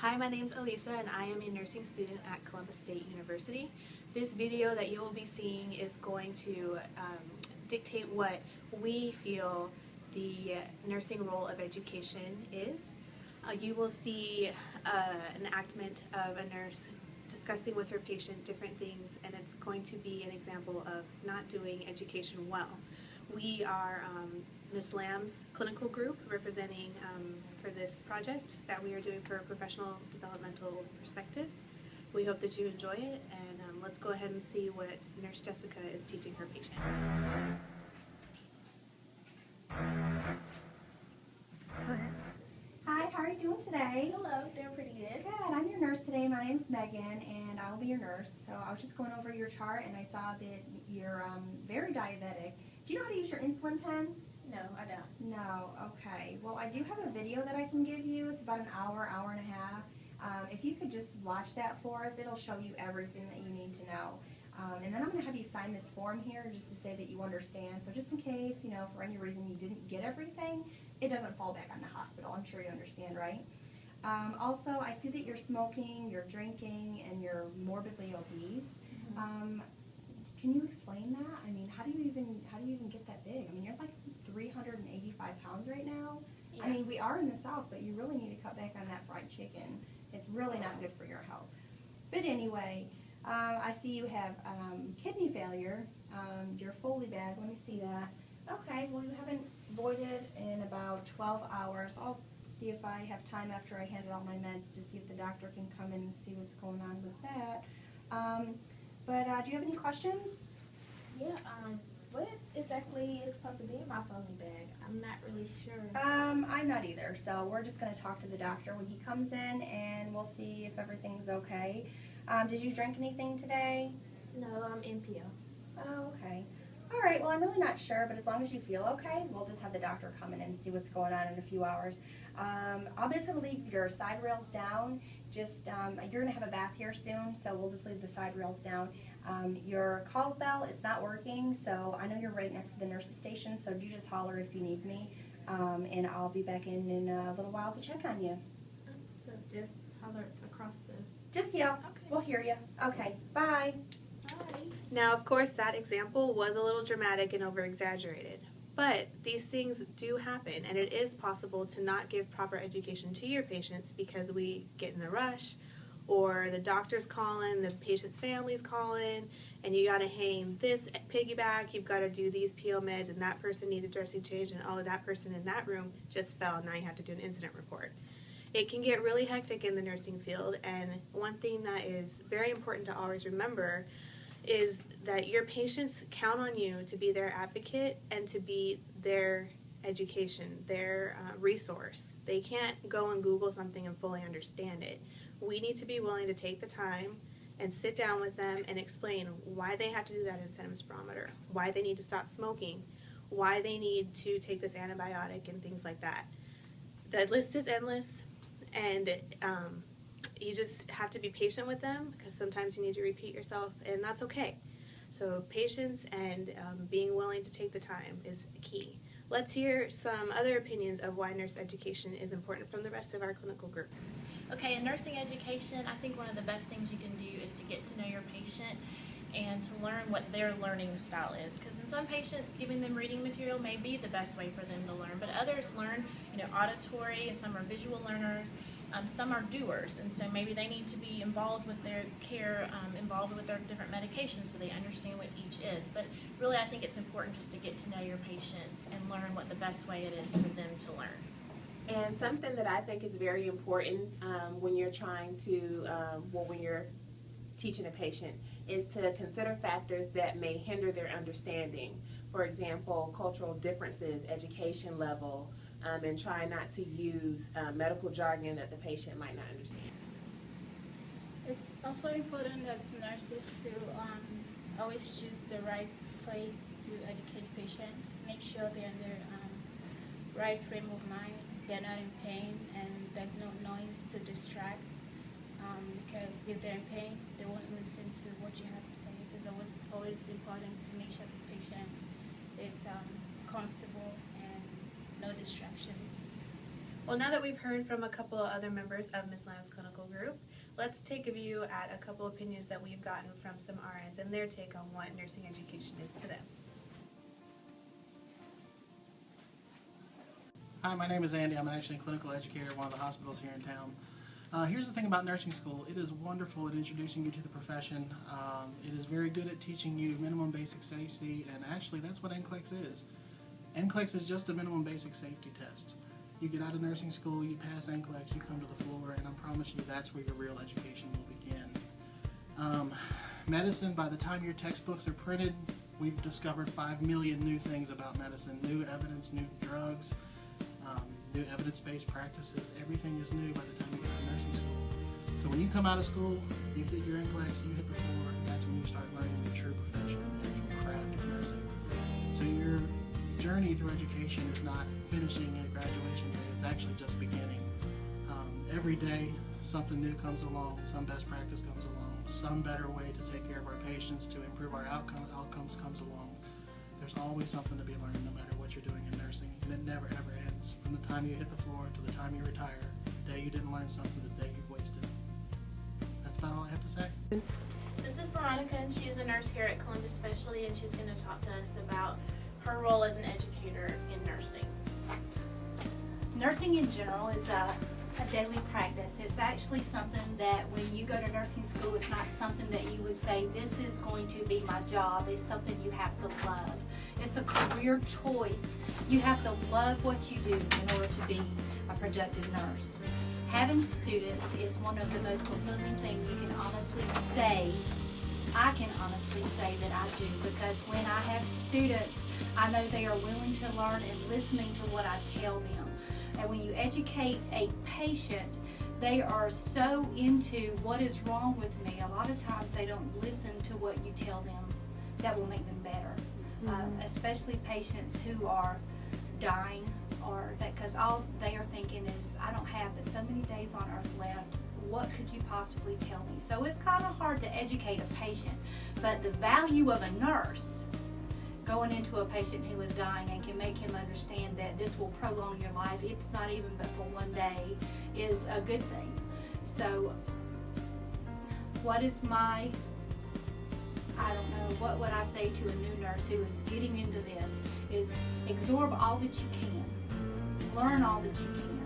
Hi, my name is Elisa and I am a nursing student at Columbus State University. This video that you will be seeing is going to dictate what we feel the nursing role of education is. You will see an enactment of a nurse discussing with her patient different things, and it's going to be an example of not doing education well. We are Ms. Lamb's clinical group representing for this project that we are doing for Professional Developmental Perspectives. We hope that you enjoy it, and let's go ahead and see what Nurse Jessica is teaching her patient. Hi, how are you doing today? Hello, doing pretty good. Good, I'm your nurse today. My name's Megan and I will be your nurse. So I was just going over your chart and I saw that you're very diabetic. Do you know how to use your insulin pen? No, I don't. No, okay. Well, I do have a video that I can give you. It's about an hour, hour and a half. If you could just watch that for us, it'll show you everything that you need to know. And then I'm going to have you sign this form here just to say that you understand. So just in case, you know, for any reason you didn't get everything, it doesn't fall back on the hospital. I'm sure you understand, right? Also, I see that you're smoking, you're drinking, and you're morbidly obese. Can you explain that? I mean, how do you even get that big? I mean, you're like 385 pounds right now. Yeah. I mean, we are in the South, but you really need to cut back on that fried chicken. It's really not good for your health. But anyway, I see you have kidney failure. You're fully bagged. Let me see that. Okay, well, you haven't voided in about 12 hours. I'll see if I have time after I handed all my meds to see if the doctor can come in and see what's going on with that. Do you have any questions? Yeah, what exactly is supposed to be in my phony bag? I'm not really sure. I'm not either, so we're just going to talk to the doctor when he comes in and we'll see if everything's okay. Did you drink anything today? No, I'm NPO. Oh, okay. All right, well, I'm really not sure, but as long as you feel okay, we'll just have the doctor come in and see what's going on in a few hours. I'm just going to leave your side rails down. Just, you're going to have a bath here soon, so we'll just leave the side rails down. Your call bell, it's not working, so I know you're right next to the nurse's station, so you just holler if you need me, and I'll be back in a little while to check on you. So just holler across the... Just yell. Okay. We'll hear you. Okay, bye. Bye. Now, of course, that example was a little dramatic and over-exaggerated, but these things do happen, and it is possible to not give proper education to your patients because we get in a rush, or the doctor's calling, the patient's family's calling, and you gotta hang this piggyback, you've gotta do these PO meds, and that person needs a dressing change, and oh, that person in that room just fell, now you have to do an incident report. It can get really hectic in the nursing field, and one thing that is very important to always remember is that your patients count on you to be their advocate and to be their education, their resource. They can't go and Google something and fully understand it. We need to be willing to take the time and sit down with them and explain why they have to do that incentive spirometer, why they need to stop smoking, why they need to take this antibiotic and things like that. The list is endless, and you just have to be patient with them because sometimes you need to repeat yourself, and that's okay. So patience and being willing to take the time is key. Let's hear some other opinions of why nurse education is important from the rest of our clinical group. Okay, in nursing education, I think one of the best things you can do is to get to know your patient and to learn what their learning style is. Because in some patients, giving them reading material may be the best way for them to learn, but others learn, auditory, and some are visual learners. Some are doers, and so maybe they need to be involved with their care, involved with their different medications so they understand what each is. But really, I think it's important just to get to know your patients and learn what the best way it is for them to learn. And something that I think is very important when you're trying to, when you're teaching a patient, is to consider factors that may hinder their understanding. For example, cultural differences, education level, and try not to use medical jargon that the patient might not understand. It's also important as nurses to always choose the right place to educate patients, make sure they're in their right frame of mind, they're not in pain, and there's no noise to distract, because if they're in pain, they won't listen to what you have to say. So it's always important to make sure the patient is comfortable and no distractions. Well, now that we've heard from a couple of other members of Ms. Lamb's clinical group, let's take a view at a couple opinions that we've gotten from some RNs and their take on what nursing education is to them. Hi, my name is Andy. I'm actually a clinical educator at one of the hospitals here in town. Here's the thing about nursing school. It is wonderful at introducing you to the profession. It is very good at teaching you minimum basic safety, and actually that's what NCLEX is. NCLEX is just a minimum basic safety test. You get out of nursing school, you pass NCLEX, you come to the floor, and I promise you that's where your real education will begin. Medicine, by the time your textbooks are printed, we've discovered 5 million new things about medicine, new evidence, new drugs, new evidence-based practices. Everything is new by the time you get to nursing school. So when you come out of school, you hit your NCLEX, you hit the floor, and that's when you start learning the true profession, the actual craft of nursing. So your journey through education is not finishing at graduation day, it's actually just beginning. Every day something new comes along, some best practice comes along, some better way to take care of our patients, to improve our outcomes comes along. There's always something to be learned no matter what you're doing in nursing, and it never ever ends. From the time you hit the floor to the time you retire, the day you didn't learn something, the day you've wasted. That's about all I have to say. This is Veronica, and she's a nurse here at Columbus Specialty, and she's going to talk to us about her role as an educator in nursing. Nursing in general is a daily practice. It's actually something that when you go to nursing school, it's not something that you would say, this is going to be my job. It's something you have to love. It's a career choice. You have to love what you do in order to be a productive nurse. Having students is one of the most fulfilling things you can honestly say. I can honestly say that I do, because when I have students, I know they are willing to learn and listening to what I tell them. And when you educate a patient, they are so into what is wrong with me. A lot of times they don't listen to what you tell them that will make them better. Especially patients who are dying, or that, because all they are thinking is, I don't have but so many days on earth left. What could you possibly tell me? So it's kind of hard to educate a patient, but the value of a nurse going into a patient who is dying and can make him understand that this will prolong your life, if not even but for one day, is a good thing. So what is my, I don't know, what would I say to a new nurse who is getting into this, is absorb all that you can, learn all that you can,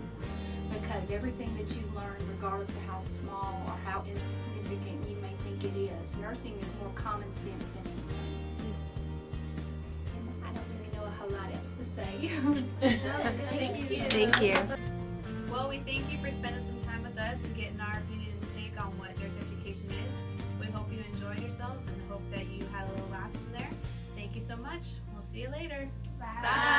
because everything that you learn, regardless of how small or how insignificant you may think it is, nursing is more common sense than anything. And I don't really know a whole lot else to say. Thank you. Thank you. Well, we thank you for spending some time with us and getting our opinion and take on what nurse education is. We hope you enjoyed yourselves and hope that you had a little laugh in there. Thank you so much. We'll see you later. Bye. Bye.